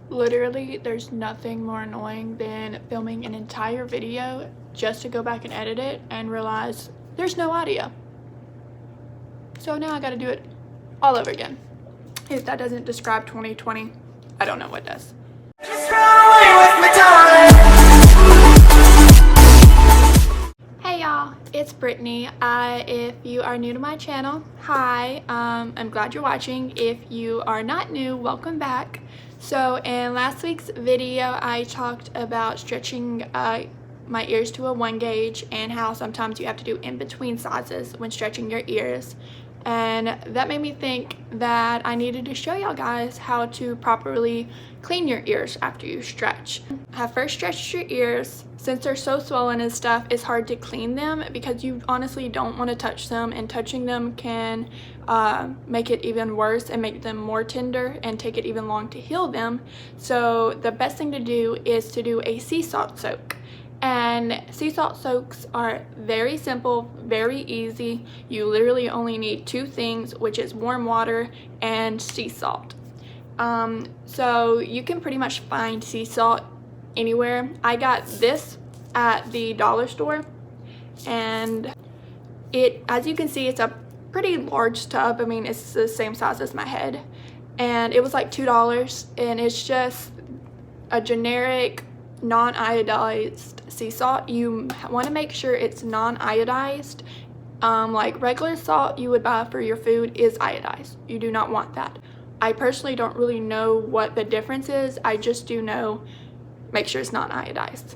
Literally, there's nothing more annoying than filming an entire video just to go back and edit it and realize there's no audio. So now I gotta do it all over again. If that doesn't describe 2020, I don't know what does. Hey y'all, it's Brittany. If you are new to my channel, hi. I'm glad you're watching. If you are not new, welcome back. So in last week's video, I talked about stretching my ears to a 1 gauge and how sometimes you have to do in-between sizes when stretching your ears. And that made me think that I needed to show y'all guys how to properly clean your ears after you stretch. Have first stretched your ears. Since they're so swollen and stuff, it's hard to clean them because you honestly don't want to touch them, and touching them can make it even worse and make them more tender and take it even long to heal them. So the best thing to do is to do a sea salt soak. And sea salt soaks are very simple, very easy. You literally only need 2 things, which is warm water and sea salt. So you can pretty much find sea salt anywhere. I got this at the dollar store, and as you can see, it's a pretty large tub. I mean, it's the same size as my head, and it was like $2, and it's just a generic non-iodized sea salt. You want to make sure it's non-iodized. Like regular salt you would buy for your food is iodized. You do not want that. I personally don't really know what the difference is. I just do know make sure it's non-iodized.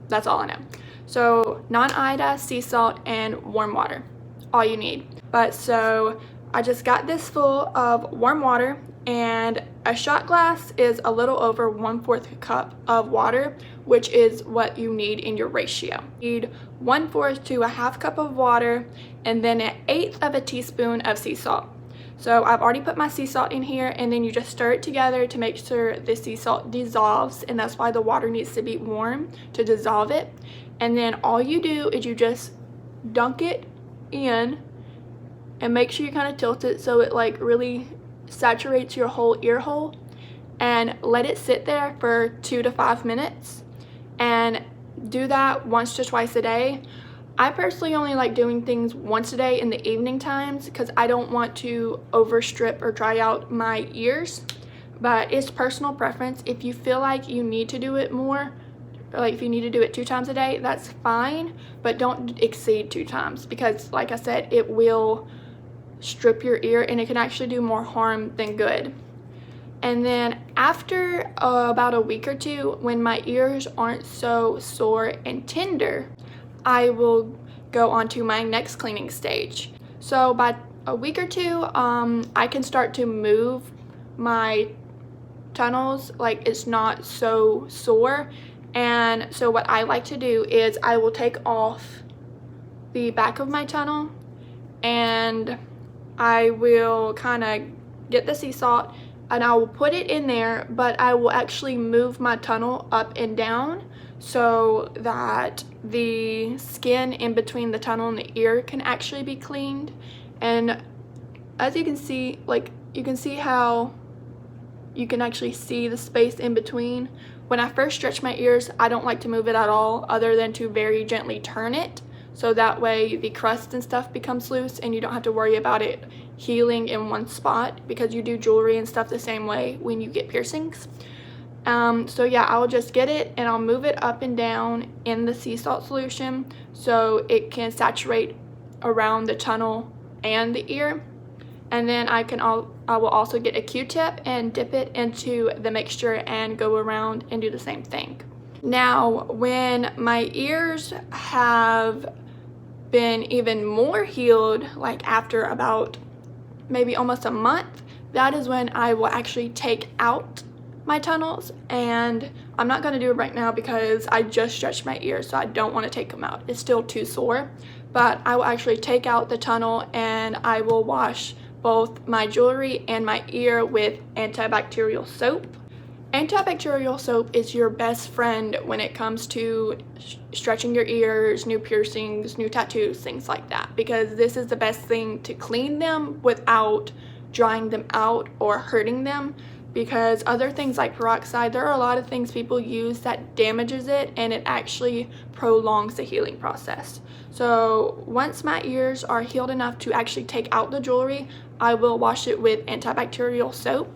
That's all I know. So non-iodized sea salt and warm water, all you need. But so I just got this full of warm water, and a shot glass is a little over 1/4 cup of water, which is what you need in your ratio. You need 1/4 to a 1/2 cup of water, and then 1/8 of a teaspoon of sea salt. So I've already put my sea salt in here, and then you just stir it together to make sure the sea salt dissolves, and that's why the water needs to be warm to dissolve it. And then all you do is you just dunk it in and make sure you kind of tilt it so it like really saturates your whole ear hole, and let it sit there for 2 to 5 minutes, and do that once to twice a day. I personally only like doing things once a day in the evening times because I don't want to overstrip or dry out my ears, but it's personal preference. If you feel like you need to do it more, like if you need to do it 2 times a day, that's fine, but don't exceed 2 times because like I said, it will strip your ear and it can actually do more harm than good. And then after about a week or 2, when my ears aren't so sore and tender, I will go on to my next cleaning stage. So by a week or 2, I can start to move my tunnels like it's not so sore. And so what I like to do is I will take off the back of my tunnel, and I will kind of get the sea salt and I will put it in there, but I will actually move my tunnel up and down so that the skin in between the tunnel and the ear can actually be cleaned. And as you can see, like you can see how you can actually see the space in between. When I first stretch my ears, I don't like to move it at all other than to very gently turn it, so that way the crust and stuff becomes loose and you don't have to worry about it healing in one spot, because you do jewelry and stuff the same way when you get piercings. So yeah, I'll just get it and I'll move it up and down in the sea salt solution so it can saturate around the tunnel and the ear. And then I will also get a Q-tip and dip it into the mixture and go around and do the same thing. Now, when my ears have been even more healed, like after about maybe almost a month, that is when I will actually take out my tunnels. And I'm not going to do it right now because I just stretched my ears, so I don't want to take them out. It's still too sore. But I will actually take out the tunnel and I will wash both my jewelry and my ear with antibacterial soap. Antibacterial soap is your best friend when it comes to stretching your ears, new piercings, new tattoos, things like that, because this is the best thing to clean them without drying them out or hurting them. because other things like peroxide, there are a lot of things people use that damages it, and it actually prolongs the healing process. So once my ears are healed enough to actually take out the jewelry, I will wash it with antibacterial soap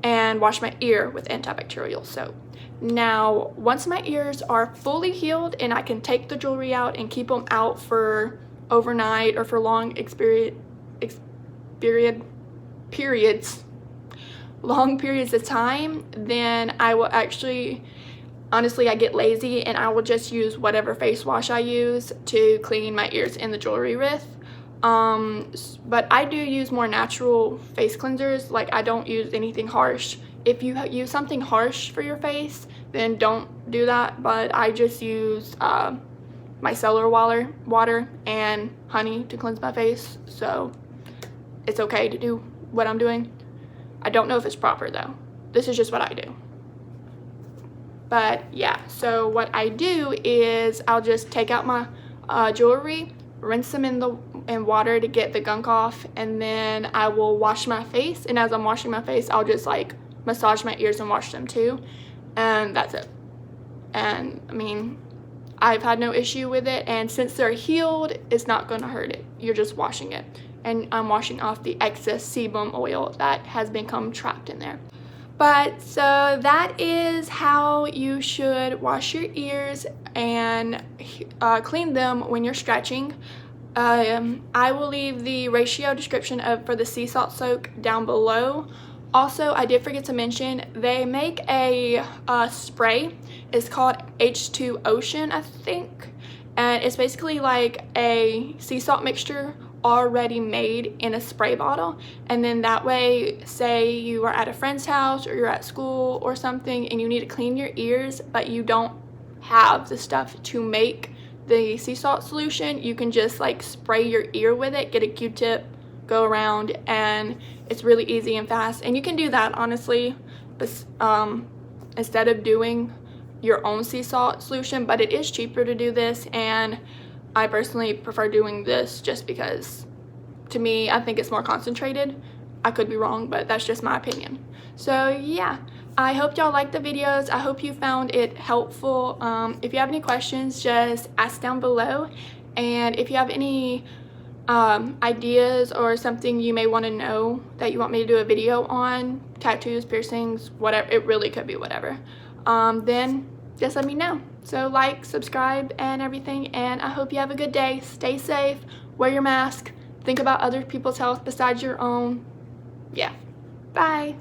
and wash my ear with antibacterial soap. Now, once my ears are fully healed and I can take the jewelry out and keep them out for overnight or for long long periods of time, then I will actually, honestly, I get lazy and I will just use whatever face wash I use to clean my ears and the jewelry with. But I do use more natural face cleansers. Like, I don't use anything harsh. If you use something harsh for your face, then don't do that. But I just use micellar water and honey to cleanse my face, so it's okay to do what I'm doing. I don't know if it's proper though. This is just what I do. But yeah, so what I do is I'll just take out my jewelry, rinse them in water to get the gunk off, and then I will wash my face. And as I'm washing my face, I'll just like massage my ears and wash them too, and that's it. And I mean, I've had no issue with it, and since they're healed, it's not going to hurt it. You're just washing it, and I'm washing off the excess sebum oil that has become trapped in there. But so that is how you should wash your ears and clean them when you're stretching. I will leave the ratio description for the sea salt soak down below. Also, I did forget to mention, they make a spray. It's called H2 Ocean, I think. And it's basically like a sea salt mixture already made in a spray bottle. And then that way, say you are at a friend's house or you're at school or something and you need to clean your ears, but you don't have the stuff to make the sea salt solution, you can just like spray your ear with it, get a Q-tip, go around, and it's really easy and fast. And you can do that honestly instead of doing your own sea salt solution, but it is cheaper to do this, and I personally prefer doing this just because, to me, I think it's more concentrated. I could be wrong, but that's just my opinion. So yeah, I hope y'all liked the videos. I hope you found it helpful. If you have any questions, just ask down below, and if you have any ideas or something you may want to know that you want me to do a video on, tattoos, piercings, whatever, it really could be whatever, then just let me know. So like, subscribe, and everything, and I hope you have a good day. Stay safe, wear your mask, think about other people's health besides your own. Yeah, bye.